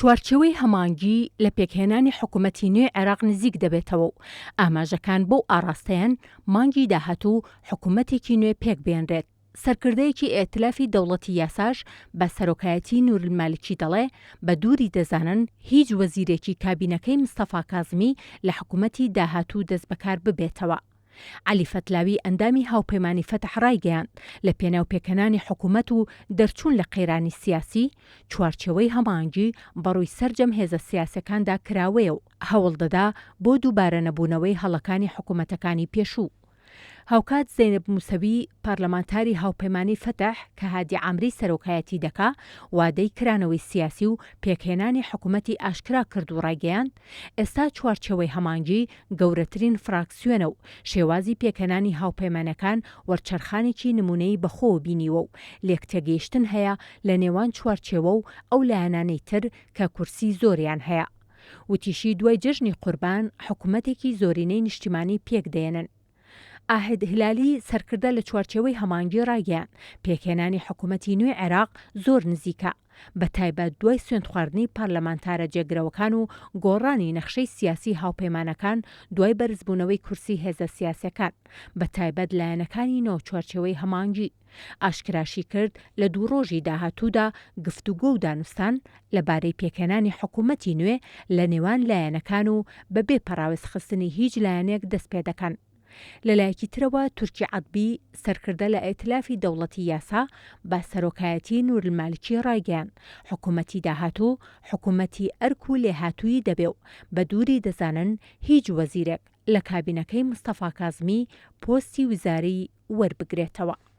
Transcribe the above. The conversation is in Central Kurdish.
چوارچێوەی هەمانگی لە پێکهێنانی حکوومەتی نوێ عێراق نزیک دەبێتەوە و ئاماژەکان بۆ ئاڕاستەیان مانگی داهاتوو حکوومەتێکی نوێ پێک بێنرێت. سەرکردەیەکی ئێتلافی دەوڵەتی یاساش بە سەرۆکایەتی نورالمالکی دەڵێ بە دووری دەزانن هیچ وەزیرێکی کابینەکەی مستەفا کازمی لە حکوومەتی داهاتوو دەست بەکار ببێتەوە. عەلی فەتلاوی ئەندامی هاوپەیمانی فەتح ڕایگەیاند لە پێناو پێکهێنانی حکوومەت و دەرچوون لە قەیرانی سیاسی چوارچێوەی هەمانگی بەڕووی سەرجەم هێزە سیاسەکاندا کراوەیە و هەوڵ دەدا بۆ دووبارە نەبوونەوەی هەڵەکانی حکوومەتەکانی پێشوو. هاوکات زەینەب موسەوی پارلەمانتاری هاوپەیمانی فەتح کە هادی عامری سەرۆکایەتی دەکا وادەی کرانەوەی سیاسی و پێکهێنانی حکوومەتی ئاشکرا کرد و ڕایگەیاند ئێستا چوارچێوەی هەمانگی گەورەترین فراکسیۆنە و شێوازی پێکهێنانی هاوپەیمانەکان وەرچەرخانێکی نمونەی بەخۆ بینیوە و لێکتێگەیشتن هەیە لە نێوان چوارچێوە و ئەو لایەنانەی تر کە کورسی زۆریان هەیە. وتیشی دوای جەژنی قوربان حکوومەتێکی زۆرینەی نیشتیمانی پێک دێنن. ئاهێد هلالی سەرکردە لە چوارچێوەی هەمانگی ڕایگەیاند پێکهێنانی حکوومەتی نوێ عێراق زۆر نزیکە بە تایبەت دوای سوێند خواردنی پارلەمانتارە جێگرەوەکان و گۆڕانی نەخشەی سیاسی هاوپەیمانەکان دوای بەرزبوونەوەی کورسی هێزە سیاسەکان بە تایبەت لایەنەکانی ناو چوارچێوەی هەمانگی ئاشکراشی کرد لە دوو ڕۆژی داهاتوودا گفتوگۆ و دانوستان لەبارەی پێکهێنانی حکوومەتی نوێ لە نێوان لایەنەکان و بەبێ پەراوێزخستنی هیچ لایەنێک دەست پێ دەکەن. لەلایەکی ترەوە تورکی عەدبی سەرکردە لە ئێتلافی دەوڵەتی یاسا بە سەرۆکایەتی نورالمالکی ڕایگەیاند حکوومەتی داهاتوو حکوومەتی ئەرک و لێهاتووی دەبێ و بە دووری دەزانن هیچ وەزیرێک لە کابینەکەی مستەفا کازمی پۆستی وزاری وەربگرێتەوە.